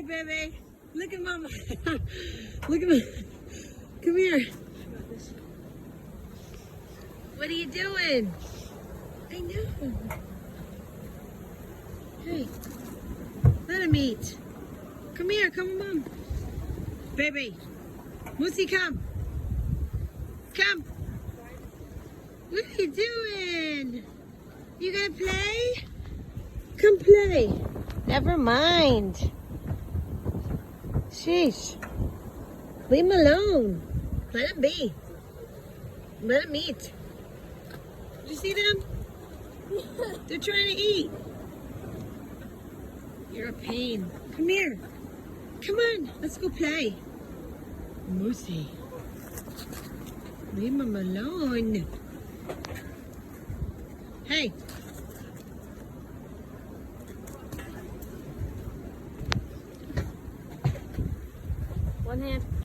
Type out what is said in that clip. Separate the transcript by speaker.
Speaker 1: Hi, baby. Look at mama. Look at me. Come here. What are you doing? I know. Hey, let him eat. Come here, come on. Baby. Moosey, come. Come. What are you doing? You gonna play? Come play. Never mind. Sheesh. Leave him alone. Let him be. Let him eat. Did you see them? They're trying to eat. You're a pain. Come here. Come on. Let's go play. Moosey. Leave him alone. Hey. One hand.